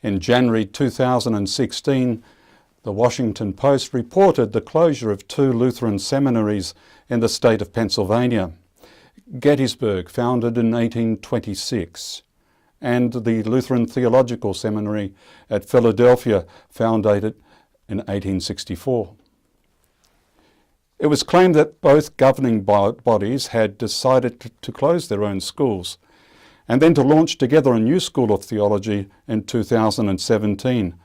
In January 2016, the Washington Post reported the closure of 2 Lutheran seminaries in the state of Pennsylvania. Gettysburg, founded in 1826, and the Lutheran Theological Seminary at Philadelphia, founded in 1864. It was claimed that both governing bodies had decided to close their own schools and then to launch together a new school of theology in 2017,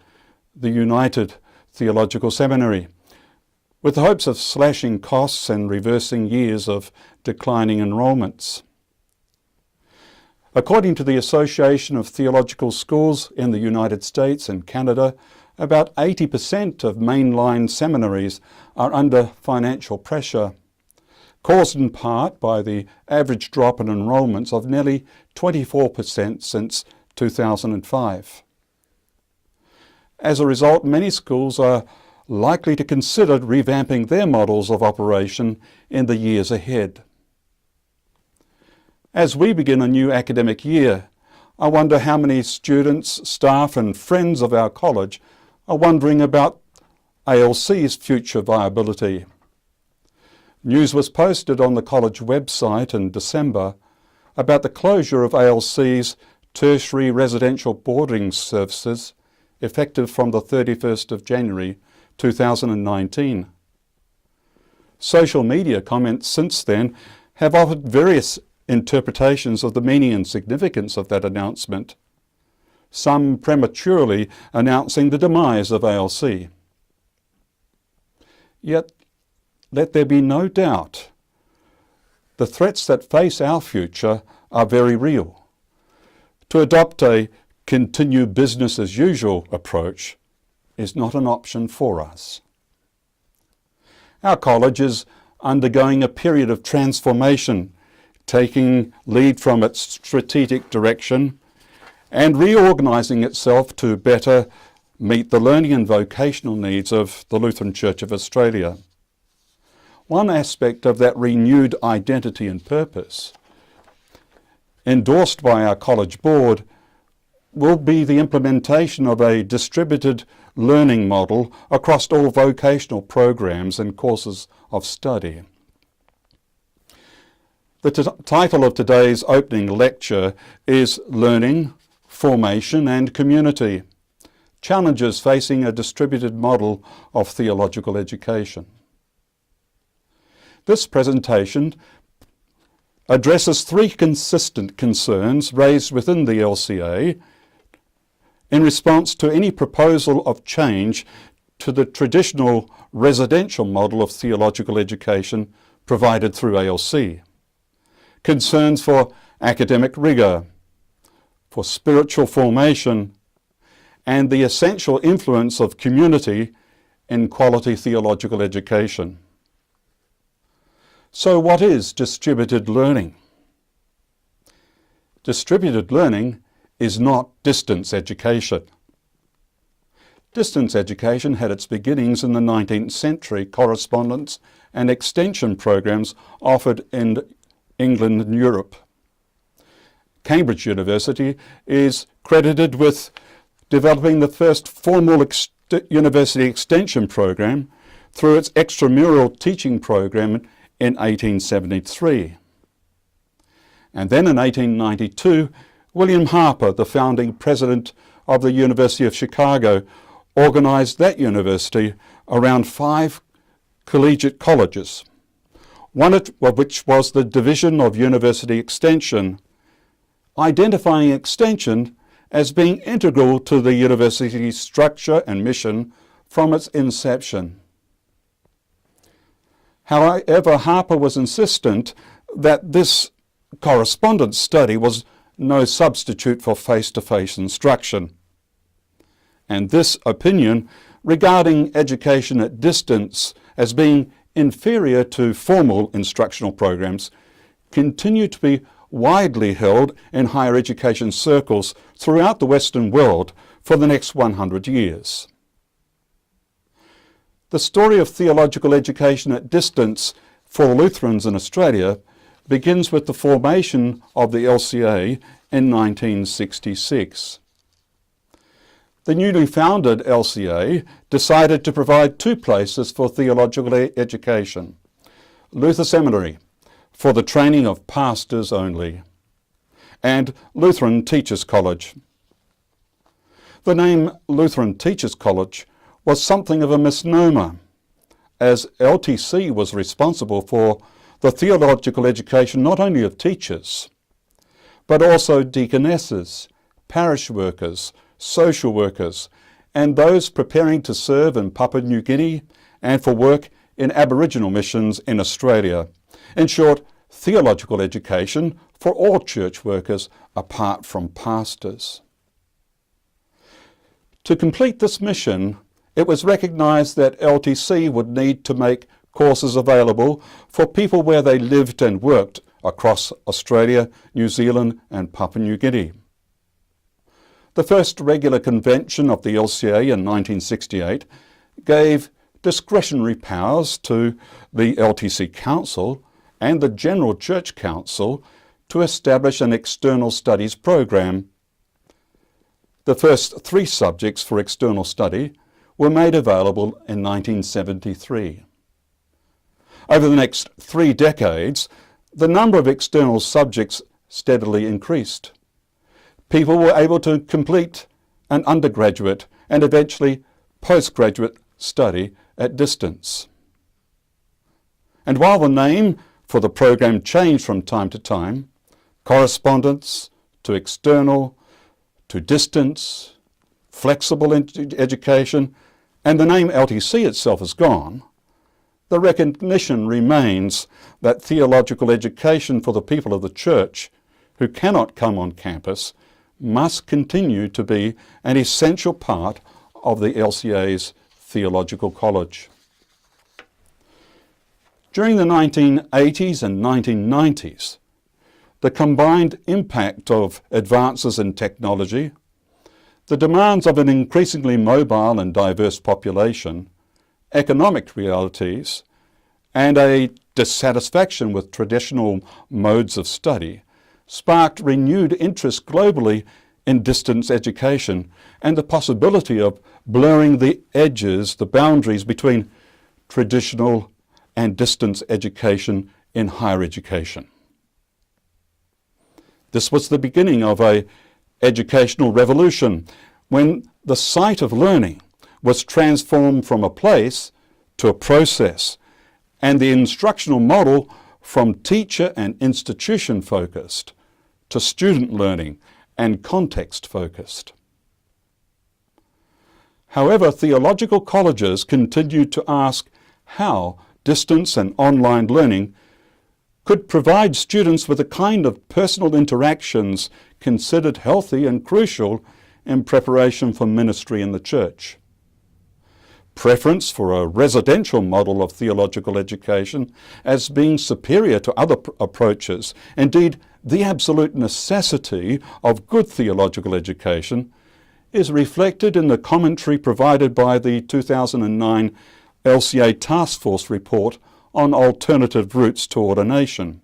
the United Theological Seminary, with the hopes of slashing costs and reversing years of declining enrolments. According to the Association of Theological Schools in the United States and Canada, about 80% of mainline seminaries are under financial pressure, caused in part by the average drop in enrolments of nearly 24% since 2005. As a result, many schools are likely to consider revamping their models of operation in the years ahead. As we begin a new academic year, I wonder how many students, staff and friends of our college are wondering about ALC's future viability. News was posted on the college website in December about the closure of ALC's tertiary residential boarding services effective from the 31st of January 2019. Social media comments since then have offered various interpretations of the meaning and significance of that announcement, some prematurely announcing the demise of ALC. Yet, let there be no doubt, the threats that face our future are very real. To adopt a continue business as usual approach is not an option for us. Our college is undergoing a period of transformation, taking lead from its strategic direction and reorganising itself to better meet the learning and vocational needs of the Lutheran Church of Australia. One aspect of that renewed identity and purpose, endorsed by our college board, will be the implementation of a distributed learning model across all vocational programs and courses of study. The title of today's opening lecture is Learning, Formation and Community: Challenges Facing a Distributed Model of Theological Education. This presentation addresses 3 consistent concerns raised within the LCA in response to any proposal of change to the traditional residential model of theological education provided through ALC. Concerns for academic rigour, for spiritual formation, and the essential influence of community in quality theological education. So what is distributed learning? Distributed learning is not distance education. Distance education had its beginnings in the 19th century correspondence and extension programs offered in England and Europe. Cambridge University is credited with developing the first formal university extension program through its extramural teaching program in 1873. And then in 1892, William Harper, the founding president of the University of Chicago, organised that university around 5 collegiate colleges, one of which was the Division of University Extension, identifying extension as being integral to the university's structure and mission from its inception. However, Harper was insistent that this correspondence study was no substitute for face-to-face instruction. And this opinion regarding education at distance as being inferior to formal instructional programs continued to be widely held in higher education circles throughout the Western world for the next 100 years. The story of theological education at distance for Lutherans in Australia begins with the formation of the LCA in 1966. The newly founded LCA decided to provide two places for theological education: Luther Seminary, for the training of pastors only, and Lutheran Teachers College. The name Lutheran Teachers College was something of a misnomer, as LTC was responsible for the theological education not only of teachers, but also deaconesses, parish workers, social workers, and those preparing to serve in Papua New Guinea and for work in Aboriginal missions in Australia. In short, theological education for all church workers apart from pastors. To complete this mission, it was recognised that LTC would need to make courses available for people where they lived and worked across Australia, New Zealand and Papua New Guinea. The first regular convention of the LCA in 1968 gave discretionary powers to the LTC Council and the General Church Council to establish an external studies program. The first 3 subjects for external study were made available in 1973. Over the next 3 decades, the number of external subjects steadily increased. People were able to complete an undergraduate and eventually postgraduate study at distance. And while the name for the program changed from time to time, correspondence to external, to distance, flexible education, and the name LTC itself is gone, the recognition remains that theological education for the people of the church who cannot come on campus must continue to be an essential part of the LCA's Theological College. During the 1980s and 1990s, the combined impact of advances in technology, the demands of an increasingly mobile and diverse population, economic realities, and a dissatisfaction with traditional modes of study sparked renewed interest globally in distance education and the possibility of blurring the edges, the boundaries between traditional and distance education in higher education. This was the beginning of an educational revolution when the site of learning was transformed from a place to a process, and the instructional model from teacher and institution focused to student learning and context focused. However, theological colleges continued to ask how distance and online learning could provide students with the kind of personal interactions considered healthy and crucial in preparation for ministry in the church. Preference for a residential model of theological education as being superior to other approaches, indeed the absolute necessity of good theological education, is reflected in the commentary provided by the 2009 LCA Task Force report on alternative routes to ordination,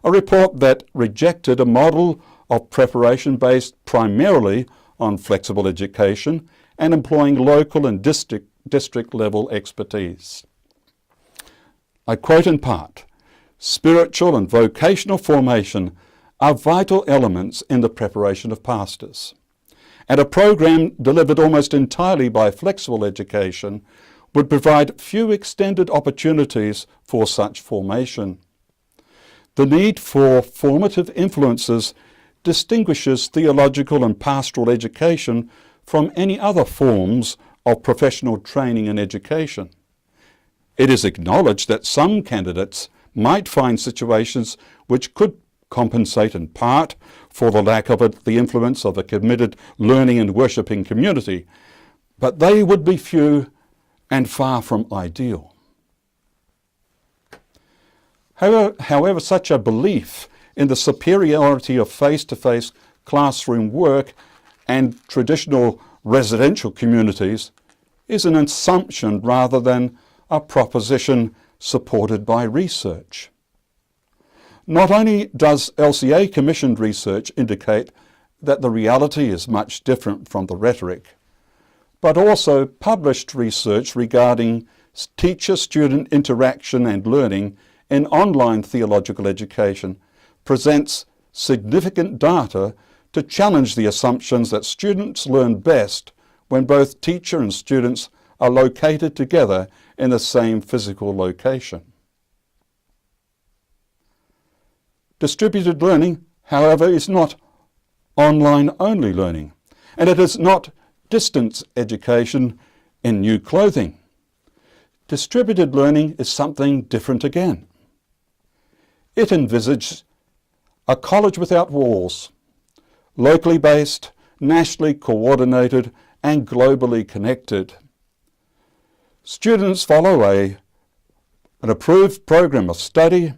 a report that rejected a model of preparation based primarily on flexible education and employing local and district level expertise. I quote in part, "Spiritual and vocational formation are vital elements in the preparation of pastors, and a program delivered almost entirely by flexible education would provide few extended opportunities for such formation. The need for formative influences distinguishes theological and pastoral education from any other forms of professional training and education. It is acknowledged that some candidates might find situations which could compensate in part for the lack of the influence of a committed learning and worshipping community, but they would be few and far from ideal." However, such a belief in the superiority of face-to-face classroom work and traditional residential communities is an assumption rather than a proposition supported by research. Not only does LCA commissioned research indicate that the reality is much different from the rhetoric, but also published research regarding teacher-student interaction and learning in online theological education presents significant data to challenge the assumptions that students learn best when both teacher and students are located together in the same physical location. Distributed learning, however, is not online-only learning, and it is not distance education in new clothing. Distributed learning is something different again. It envisages a college without walls, locally based, nationally coordinated, and globally connected. Students follow an approved program of study,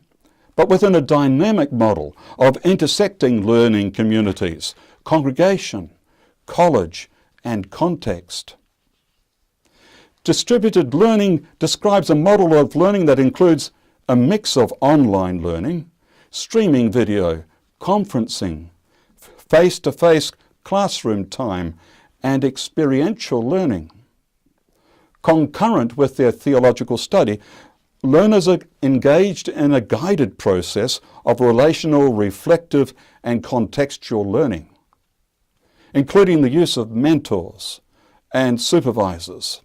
but within a dynamic model of intersecting learning communities, congregation, college, and context. Distributed learning describes a model of learning that includes a mix of online learning, streaming video, conferencing, face-to-face classroom time, and experiential learning. Concurrent with their theological study, learners are engaged in a guided process of relational, reflective, and contextual learning, including the use of mentors and supervisors.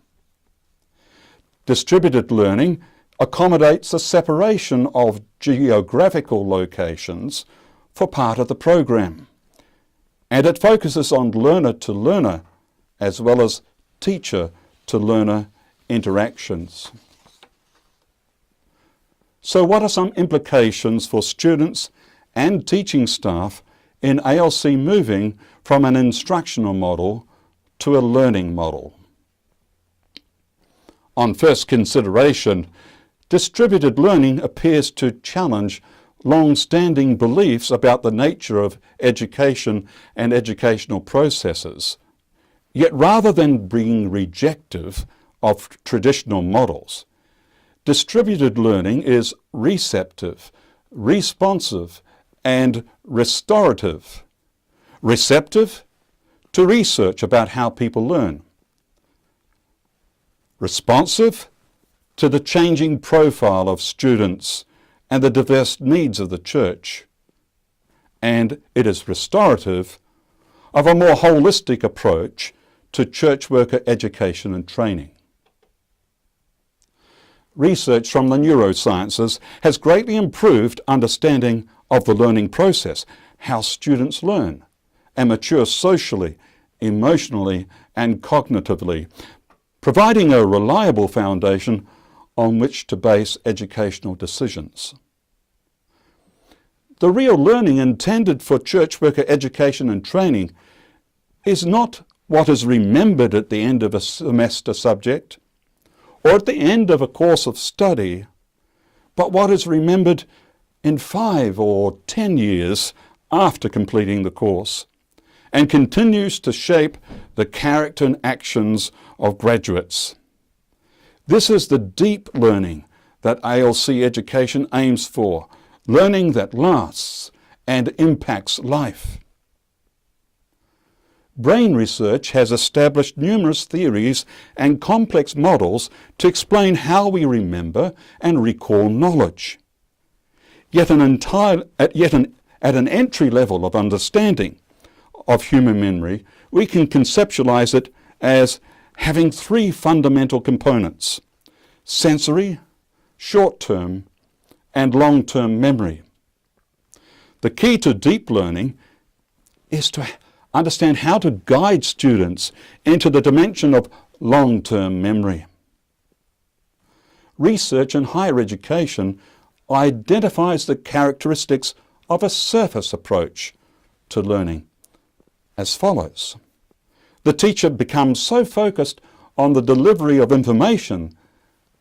Distributed learning accommodates the separation of geographical locations for part of the program, and it focuses on learner-to-learner as well as teacher-to-learner interactions. So what are some implications for students and teaching staff in ALC moving from an instructional model to a learning model? On first consideration, distributed learning appears to challenge long-standing beliefs about the nature of education and educational processes. Yet rather than being rejective of traditional models, distributed learning is receptive, responsive, and restorative. Receptive to research about how people learn. Responsive to the changing profile of students and the diverse needs of the church. And it is restorative of a more holistic approach to church worker education and training. Research from the neurosciences has greatly improved understanding of the learning process, how students learn and mature socially, emotionally, and cognitively, providing a reliable foundation on which to base educational decisions. The real learning intended for church worker education and training is not what is remembered at the end of a semester subject or at the end of a course of study, but what is remembered in 5 or 10 years after completing the course and continues to shape the character and actions of graduates. This is the deep learning that ALC education aims for, learning that lasts and impacts life. Brain research has established numerous theories and complex models to explain how we remember and recall knowledge. Yet at an entry level of understanding of human memory, we can conceptualize it as having 3 fundamental components: sensory, short-term, and long-term memory. The key to deep learning is to understand how to guide students into the dimension of long-term memory. Research in higher education identifies the characteristics of a surface approach to learning as follows. The teacher becomes so focused on the delivery of information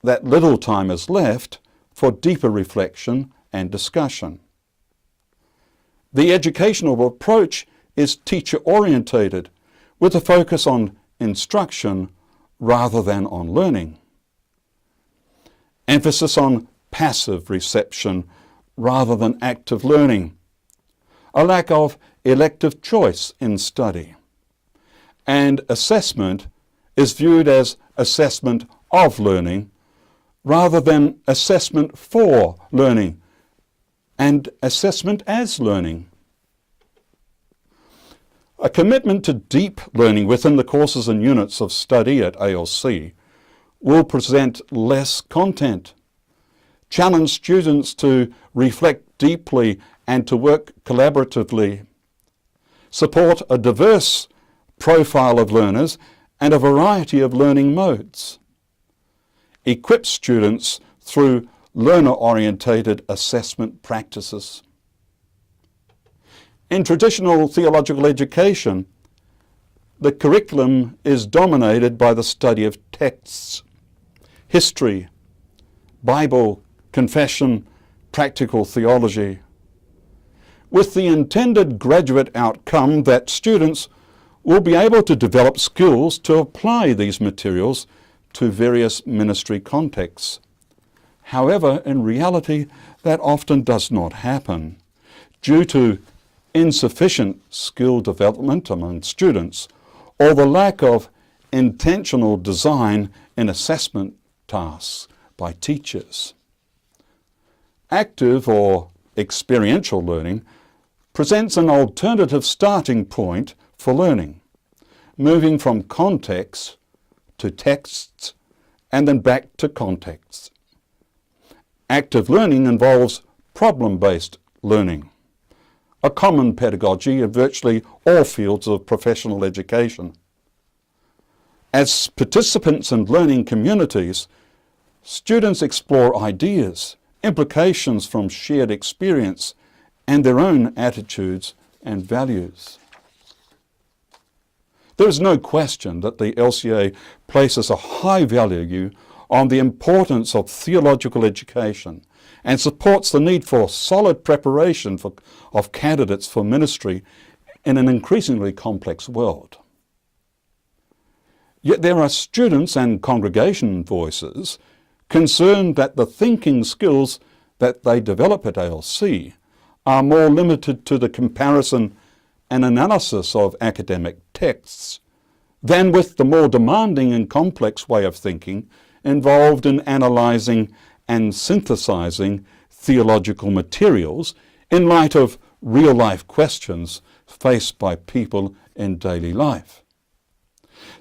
that little time is left for deeper reflection and discussion. The educational approach is teacher-orientated, with a focus on instruction rather than on learning. Emphasis on passive reception rather than active learning. A lack of elective choice in study. And assessment is viewed as assessment of learning rather than assessment for learning and assessment as learning. A commitment to deep learning within the courses and units of study at ALC will present less content, challenge students to reflect deeply and to work collaboratively, support a diverse profile of learners and a variety of learning modes, equip students through learner-orientated assessment practices. In traditional theological education, the curriculum is dominated by the study of texts, history, Bible, confession, practical theology, with the intended graduate outcome that students will be able to develop skills to apply these materials to various ministry contexts. However, in reality, that often does not happen due to insufficient skill development among students or the lack of intentional design in assessment tasks by teachers. Active or experiential learning presents an alternative starting point for learning, moving from context to texts and then back to contexts. Active learning involves problem-based learning, a common pedagogy in virtually all fields of professional education. As participants in learning communities, students explore ideas, implications from shared experience, and their own attitudes and values. There is no question that the LCA places a high value on the importance of theological education and supports the need for solid preparation of candidates for ministry in an increasingly complex world. Yet there are students and congregation voices concerned that the thinking skills that they develop at ALC are more limited to the comparison and analysis of academic texts than with the more demanding and complex way of thinking involved in analysing and synthesising theological materials in light of real-life questions faced by people in daily life.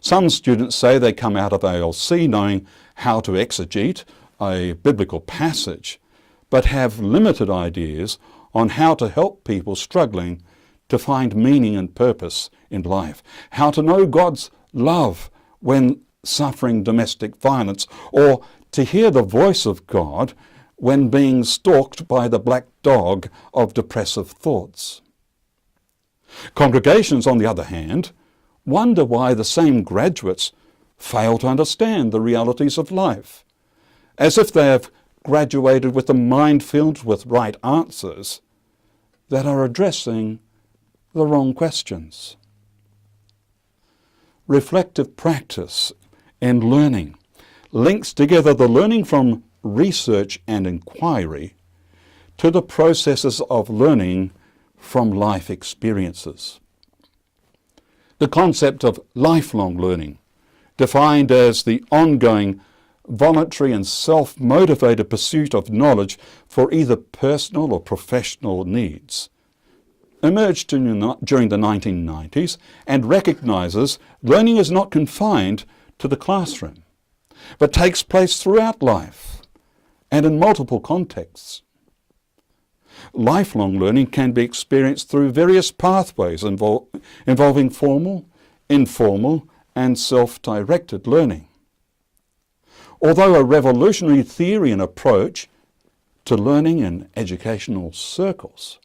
Some students say they come out of ALC knowing how to exegete a biblical passage, but have limited ideas on how to help people struggling to find meaning and purpose in life, how to know God's love when suffering domestic violence, or to hear the voice of God when being stalked by the black dog of depressive thoughts. Congregations, on the other hand, wonder why the same graduates fail to understand the realities of life, as if they have graduated with a mind filled with right answers that are addressing the wrong questions. Reflective practice and learning links together the learning from research and inquiry to the processes of learning from life experiences. The concept of lifelong learning, defined as the ongoing voluntary and self-motivated pursuit of knowledge for either personal or professional needs, emerged during the 1990s and recognises learning is not confined to the classroom, but takes place throughout life and in multiple contexts. Lifelong learning can be experienced through various pathways involving formal, informal, and self-directed learning. Although a revolutionary theory and approach to learning in educational circles,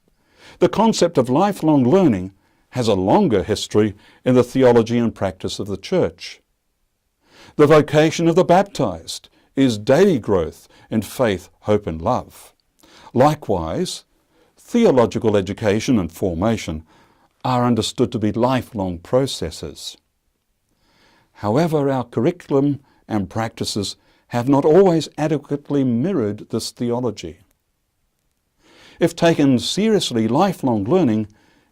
the concept of lifelong learning has a longer history in the theology and practice of the Church. The vocation of the baptized is daily growth in faith, hope, and love. Likewise, theological education and formation are understood to be lifelong processes. However, our curriculum and practices have not always adequately mirrored this theology. If taken seriously, lifelong learning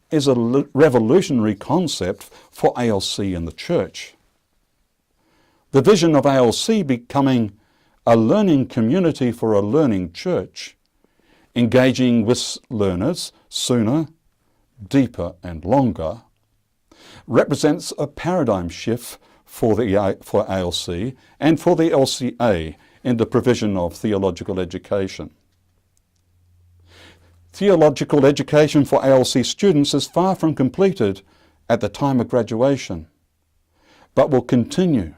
is a revolutionary concept for ALC and the Church. The vision of ALC becoming a learning community for a learning church, engaging with learners sooner, deeper and longer, represents a paradigm shift for ALC and for the LCA in the provision of theological education. Theological education for ALC students is far from completed at the time of graduation, but will continue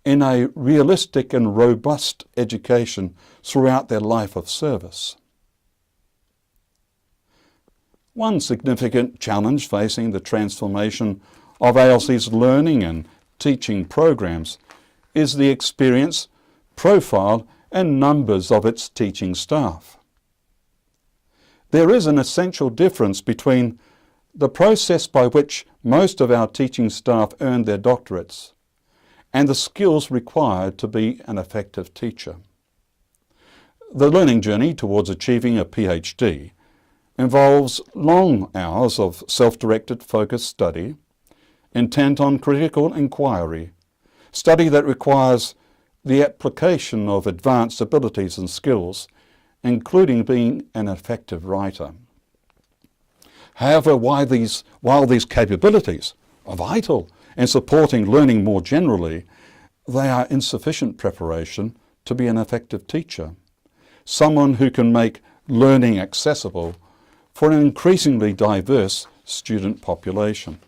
in a realistic and robust education throughout their life of service. One significant challenge facing the transformation of ALC's learning and teaching programs is the experience, profile and numbers of its teaching staff. There is an essential difference between the process by which most of our teaching staff earn their doctorates and the skills required to be an effective teacher. The learning journey towards achieving a PhD involves long hours of self-directed focused study, intent on critical inquiry, study that requires the application of advanced abilities and skills, including being an effective writer. However, while these capabilities are vital in supporting learning more generally, they are insufficient preparation to be an effective teacher, someone who can make learning accessible for an increasingly diverse student population.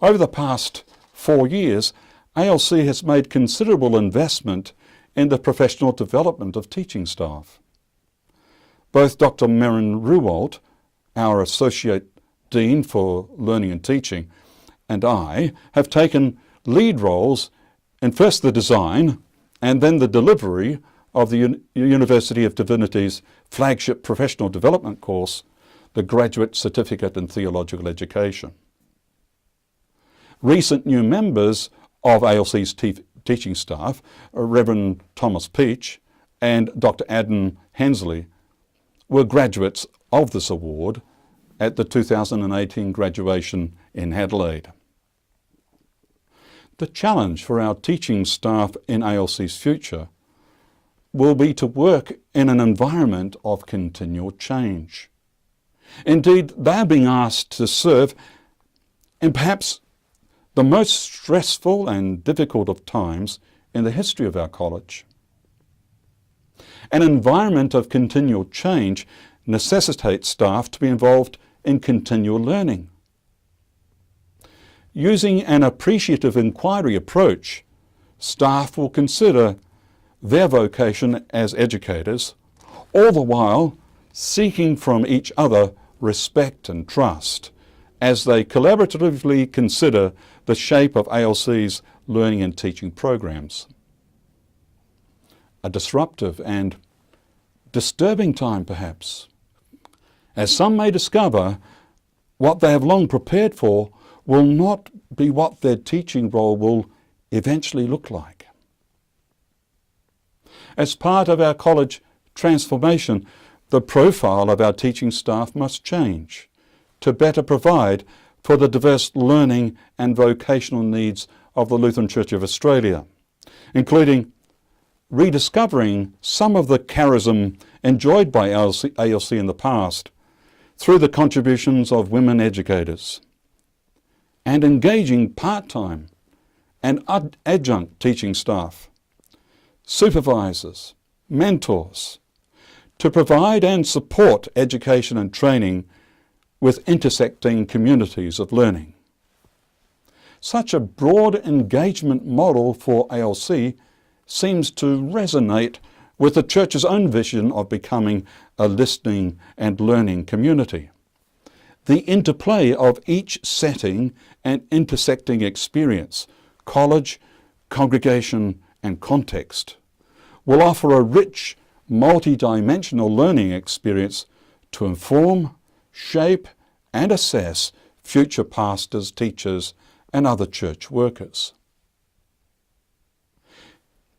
Over the past 4 years, ALC has made considerable investment in the professional development of teaching staff. Both Dr. Merrin Ruwalt, our Associate Dean for Learning and Teaching, and I have taken lead roles in first the design and then the delivery of the University of Divinity's flagship professional development course, the Graduate Certificate in Theological Education. Recent new members of ALC's teaching staff, Reverend Thomas Peach and Dr. Adam Hensley, were graduates of this award at the 2018 graduation in Adelaide. The challenge for our teaching staff in ALC's future will be to work in an environment of continual change. Indeed, they are being asked to serve in perhaps the most stressful and difficult of times in the history of our college. An environment of continual change necessitates staff to be involved in continual learning. Using an appreciative inquiry approach, staff will consider their vocation as educators, all the while seeking from each other respect and trust as they collaboratively consider the shape of ALC's learning and teaching programs. A disruptive and disturbing time perhaps, as some may discover what they have long prepared for will not be what their teaching role will eventually look like. As part of our college transformation, the profile of our teaching staff must change to better provide for the diverse learning and vocational needs of the Lutheran Church of Australia, including rediscovering some of the charism enjoyed by ALC in the past through the contributions of women educators, and engaging part-time and adjunct teaching staff, supervisors, mentors, to provide and support education and training with intersecting communities of learning. Such a broad engagement model for ALC seems to resonate with the Church's own vision of becoming a listening and learning community. The interplay of each setting and intersecting experience, college, congregation and context, will offer a rich, multi-dimensional learning experience to inform, shape and assess future pastors, teachers and other church workers.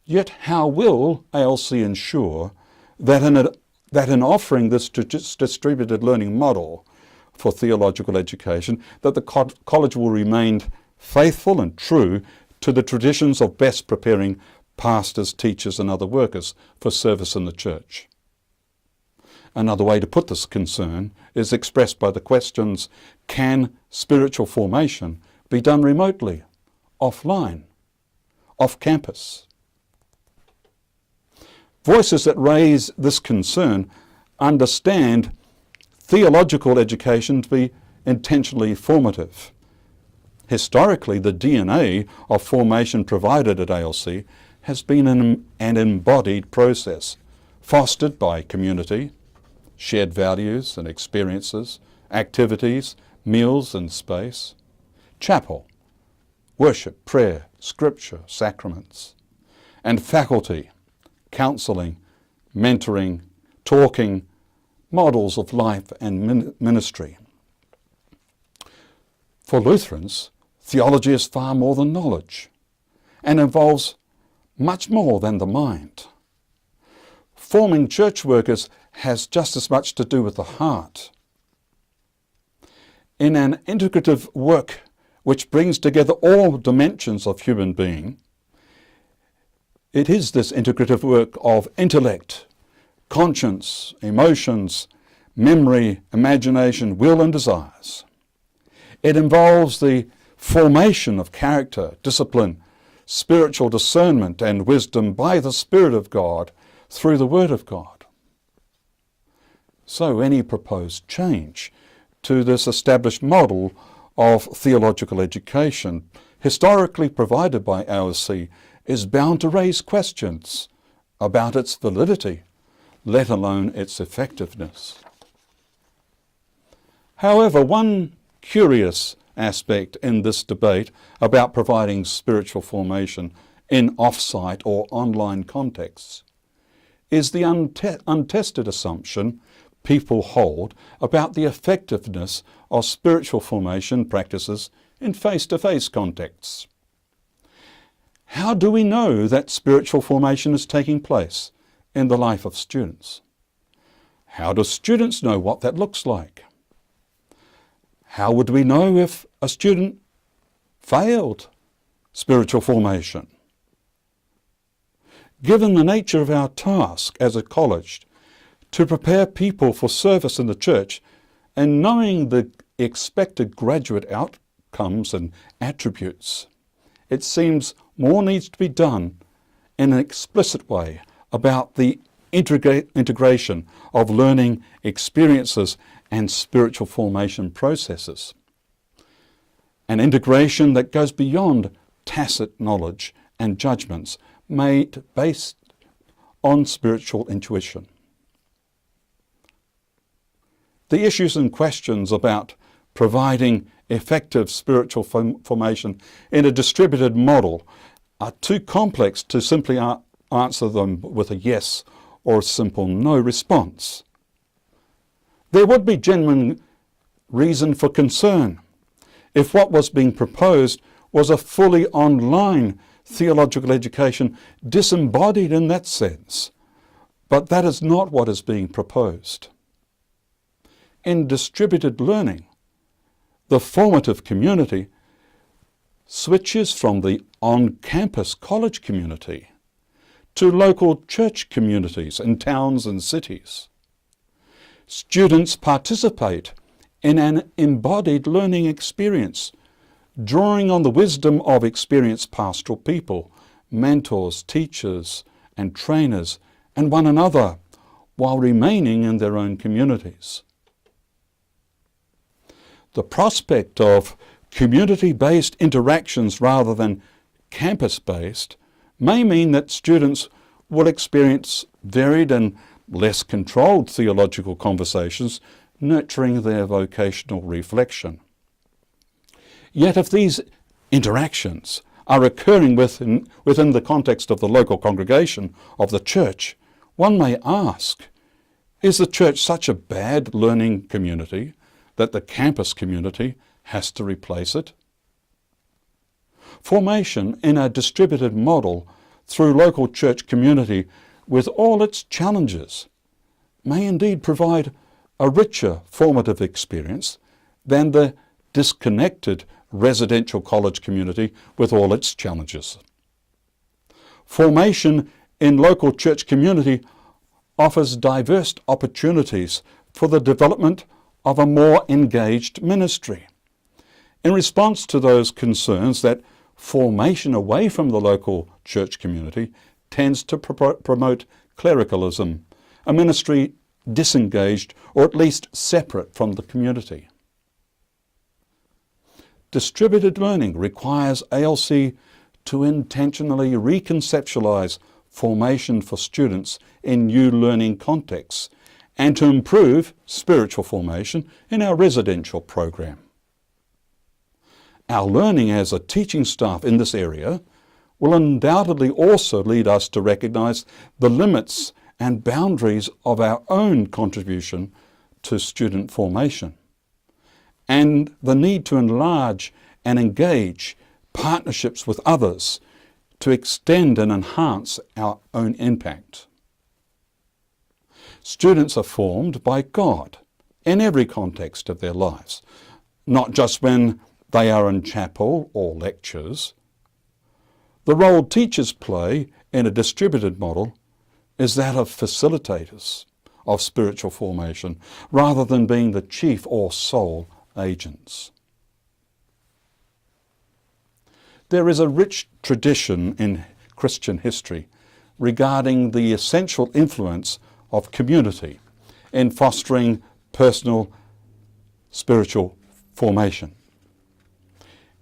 Yet how will ALC ensure that in offering this distributed learning model for theological education, that the college will remain faithful and true to the traditions of best preparing pastors, teachers and other workers for service in the church. Another way to put this concern is expressed by the questions, can spiritual formation be done remotely, offline, off campus? Voices that raise this concern understand theological education to be intentionally formative. Historically, the DNA of formation provided at ALC has been an embodied process, fostered by community, shared values and experiences, activities, meals and space, chapel, worship, prayer, scripture, sacraments, and faculty, counselling, mentoring, talking, models of life and ministry. For Lutherans, theology is far more than knowledge and involves much more than the mind. Forming church workers has just as much to do with the heart. In an integrative work which brings together all dimensions of human being, it is this integrative work of intellect, conscience, emotions, memory, imagination, will and desires. It involves the formation of character, discipline, spiritual discernment and wisdom by the Spirit of God through the Word of God. So any proposed change to this established model of theological education, historically provided by ALC, is bound to raise questions about its validity, let alone its effectiveness. However, one curious aspect in this debate about providing spiritual formation in off-site or online contexts is the untested assumption people hold about the effectiveness of spiritual formation practices in face-to-face contexts. How do we know that spiritual formation is taking place in the life of students? How do students know what that looks like? How would we know if a student failed spiritual formation? Given the nature of our task as a college to prepare people for service in the church, and knowing the expected graduate outcomes and attributes, it seems more needs to be done in an explicit way about the integration of learning experiences and spiritual formation processes. An integration that goes beyond tacit knowledge and judgments made based on spiritual intuition. The issues and questions about providing effective spiritual formation in a distributed model are too complex to simply answer them with a yes or a simple no response. There would be genuine reason for concern if what was being proposed was a fully online theological education disembodied in that sense. But that is not what is being proposed. In distributed learning, the formative community switches from the on-campus college community to local church communities in towns and cities. Students participate in an embodied learning experience, drawing on the wisdom of experienced pastoral people, mentors, teachers and trainers, and one another, while remaining in their own communities. The prospect of community-based interactions rather than campus-based may mean that students will experience varied and less controlled theological conversations, nurturing their vocational reflection. Yet if these interactions are occurring within the context of the local congregation of the church, one may ask, is the church such a bad learning community that the campus community has to replace it? Formation in a distributed model through local church community with all its challenges may indeed provide a richer formative experience than the disconnected residential college community with all its challenges. Formation in local church community offers diverse opportunities for the development of a more engaged ministry. In response to those concerns that formation away from the local church community tends to promote clericalism, a ministry disengaged or at least separate from the community. Distributed learning requires ALC to intentionally reconceptualize formation for students in new learning contexts and to improve spiritual formation in our residential program. Our learning as a teaching staff in this area will undoubtedly also lead us to recognise the limits and boundaries of our own contribution to student formation, and the need to enlarge and engage partnerships with others to extend and enhance our own impact. Students are formed by God in every context of their lives, not just when they are in chapel or lectures. The role teachers play in a distributed model is that of facilitators of spiritual formation, rather than being the chief or sole agents. There is a rich tradition in Christian history regarding the essential influence of community in fostering personal spiritual formation.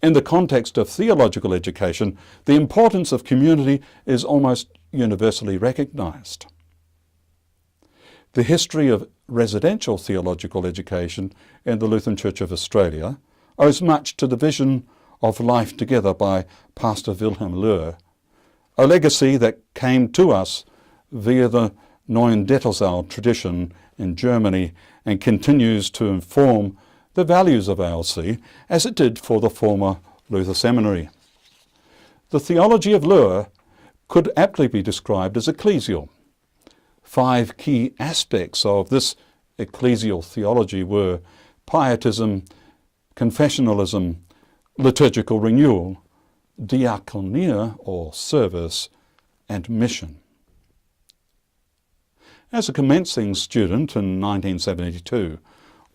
In the context of theological education, the importance of community is almost universally recognised. The history of residential theological education in the Lutheran Church of Australia owes much to the vision of life together by Pastor Wilhelm Löhr, a legacy that came to us via the Neuendettelsau tradition in Germany and continues to inform the values of ALC as it did for the former Luther Seminary. The theology of Löhr could aptly be described as ecclesial. 5 key aspects of this ecclesial theology were pietism, confessionalism, liturgical renewal, diaconia or service, and mission. As a commencing student in 1972,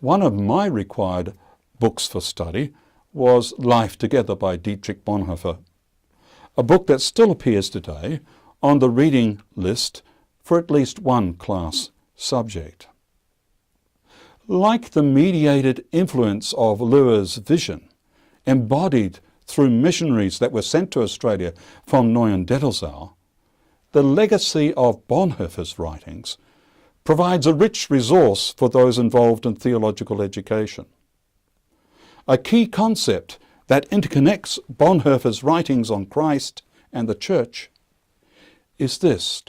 one of my required books for study was Life Together by Dietrich Bonhoeffer, a book that still appears today on the reading list for at least one class subject. Like the mediated influence of Löhr's vision, embodied through missionaries that were sent to Australia from Neuendettelsau, the legacy of Bonhoeffer's writings provides a rich resource for those involved in theological education. A key concept that interconnects Bonhoeffer's writings on Christ and the Church is this: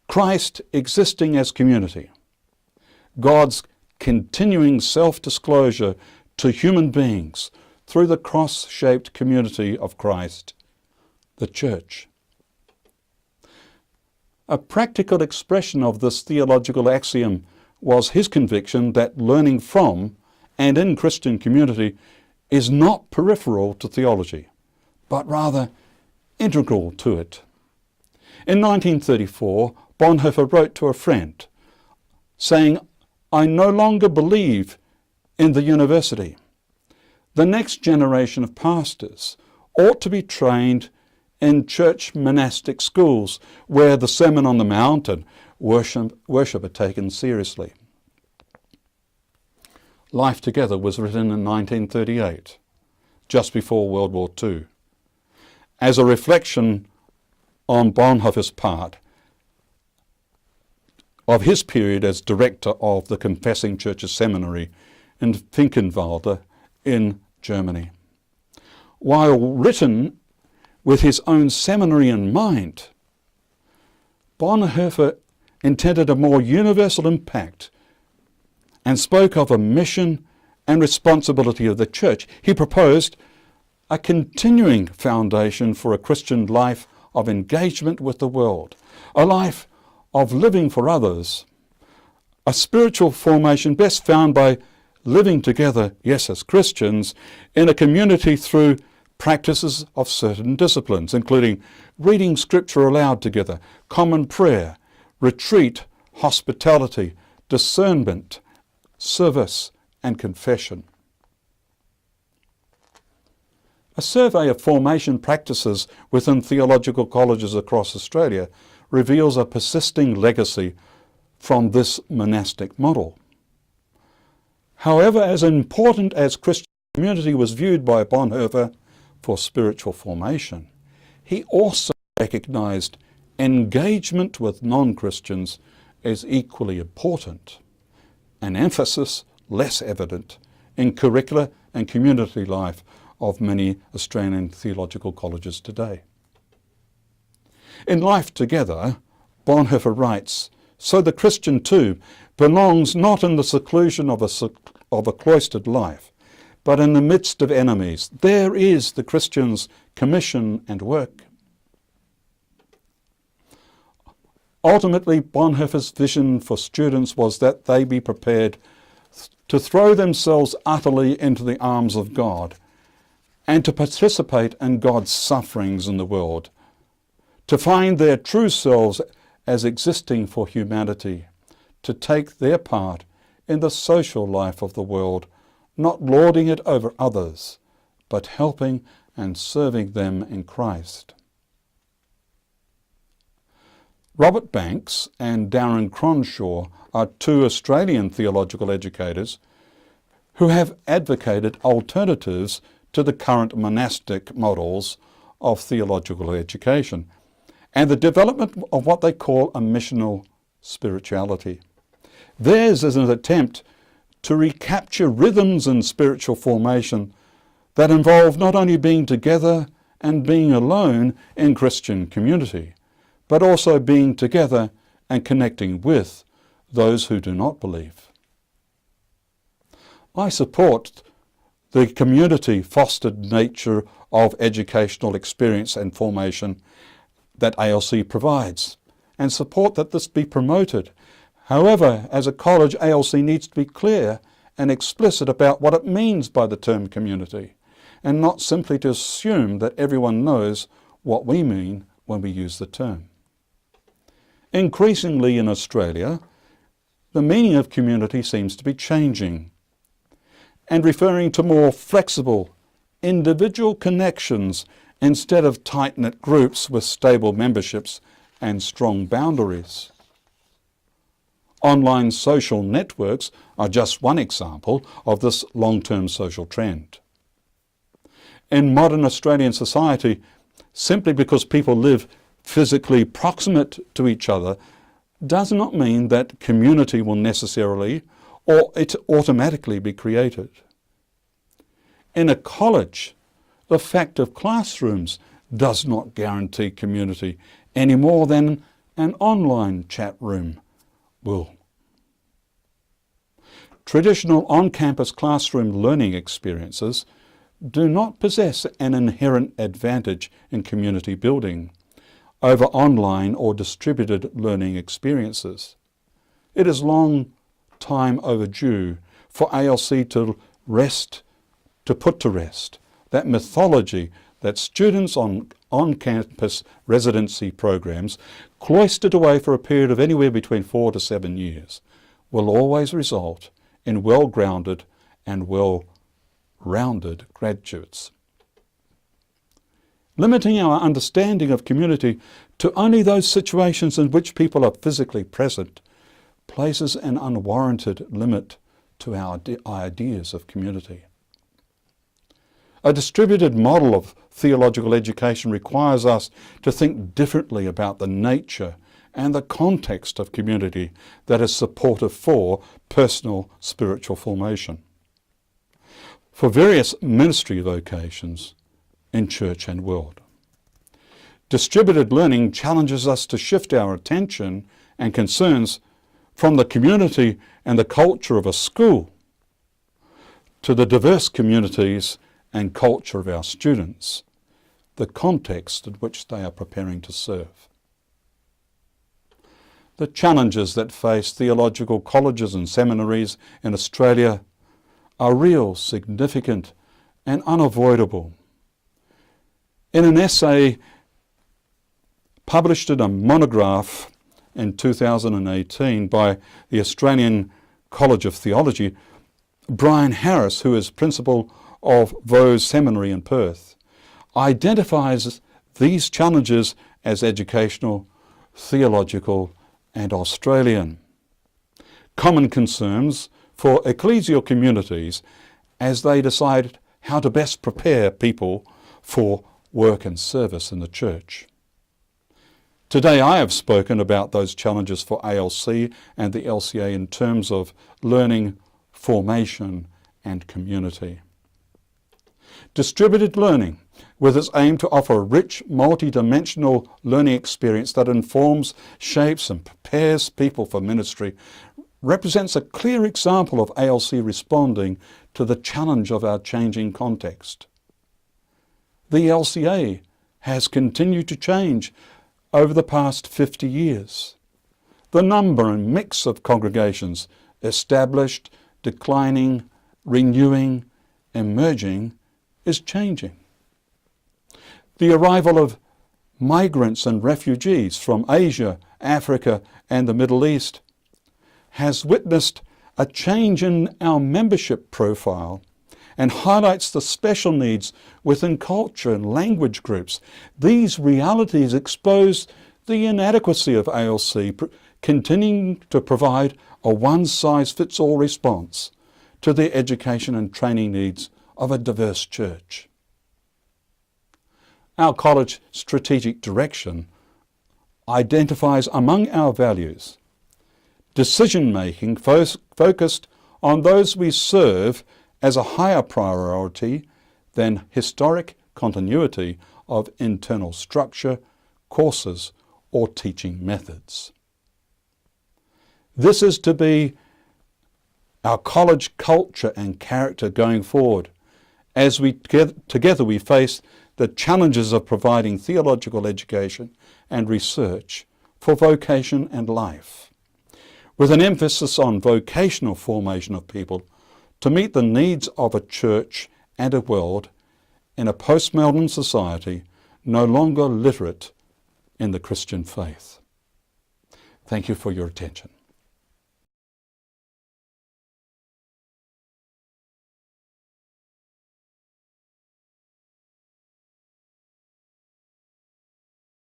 Christ existing as community, God's continuing self-disclosure to human beings through the cross-shaped community of Christ, the Church. A practical expression of this theological axiom was his conviction that learning from and in Christian community is not peripheral to theology, but rather integral to it. In 1934, Bonhoeffer wrote to a friend, saying, "I no longer believe in the university. The next generation of pastors ought to be trained in church monastic schools where the Sermon on the Mount and worship are taken seriously." Life Together was written in 1938, just before World War II, as a reflection on Bonhoeffer's part of his period as director of the Confessing Churches Seminary in Finkenwalde in Germany. While written with his own seminary in mind, Bonhoeffer intended a more universal impact and spoke of a mission and responsibility of the church. He proposed a continuing foundation for a Christian life of engagement with the world, a life of living for others, a spiritual formation best found by living together, yes, as Christians, in a community through practices of certain disciplines, including reading scripture aloud together, common prayer, retreat, hospitality, discernment, service, and confession. A survey of formation practices within theological colleges across Australia reveals a persisting legacy from this monastic model. However, as important as Christian community was viewed by Bonhoeffer for spiritual formation, he also recognised engagement with non-Christians as equally important, an emphasis less evident in curricula and community life of many Australian theological colleges today. In Life Together, Bonhoeffer writes, "So the Christian too belongs not in the seclusion of a cloistered life, but in the midst of enemies. There is the Christian's commission and work." Ultimately, Bonhoeffer's vision for students was that they be prepared to throw themselves utterly into the arms of God and to participate in God's sufferings in the world, to find their true selves as existing for humanity, to take their part in the social life of the world, not lording it over others, but helping and serving them in Christ. Robert Banks and Darren Cronshaw are two Australian theological educators who have advocated alternatives to the current monastic models of theological education and the development of what they call a missional spirituality. Theirs is an attempt to recapture rhythms in spiritual formation that involve not only being together and being alone in Christian community, but also being together and connecting with those who do not believe. I support the community-fostered nature of educational experience and formation that ALC provides, and support that this be promoted. However, as a college, ALC needs to be clear and explicit about what it means by the term community, and not simply to assume that everyone knows what we mean when we use the term. Increasingly in Australia, the meaning of community seems to be changing and referring to more flexible, individual connections instead of tight-knit groups with stable memberships and strong boundaries. Online social networks are just one example of this long-term social trend. In modern Australian society, simply because people live physically proximate to each other does not mean that community will necessarily or it automatically be created. In a college, the fact of classrooms does not guarantee community any more than an online chat room will. Traditional on-campus classroom learning experiences do not possess an inherent advantage in community building over online or distributed learning experiences. It is long time overdue for ALC to put to rest that mythology that students on-campus residency programs, cloistered away for a period of anywhere between 4 to 7 years, will always result in well-grounded and well-rounded graduates. Limiting our understanding of community to only those situations in which people are physically present places an unwarranted limit to our ideas of community. A distributed model of theological education requires us to think differently about the nature and the context of community that is supportive for personal spiritual formation. For various ministry vocations in church and world, distributed learning challenges us to shift our attention and concerns from the community and the culture of a school to the diverse communities and culture of our students, the context in which they are preparing to serve. The challenges that face theological colleges and seminaries in Australia are real, significant, and unavoidable. In an essay published in a monograph in 2018 by the Australian College of Theology, Brian Harris, who is principal of Vaux Seminary in Perth, identifies these challenges as educational, theological, and Australian. Common concerns for ecclesial communities as they decide how to best prepare people for work and service in the church. Today I have spoken about those challenges for ALC and the LCA in terms of learning, formation, and community. Distributed learning, with its aim to offer a rich, multi-dimensional learning experience that informs, shapes, and prepares people for ministry, represents a clear example of ALC responding to the challenge of our changing context. The LCA has continued to change over the past 50 years. The number and mix of congregations, established, declining, renewing, emerging, is changing. The arrival of migrants and refugees from Asia, Africa, and the Middle East has witnessed a change in our membership profile and highlights the special needs within culture and language groups. These realities expose the inadequacy of ALC, continuing to provide a one-size-fits-all response to the education and training needs of a diverse church. Our college strategic direction identifies among our values decision-making focused on those we serve as a higher priority than historic continuity of internal structure, courses, or teaching methods. This is to be our college culture and character going forward as together we face the challenges of providing theological education and research for vocation and life, with an emphasis on vocational formation of people to meet the needs of a church and a world in a postmodern society no longer literate in the Christian faith. Thank you for your attention.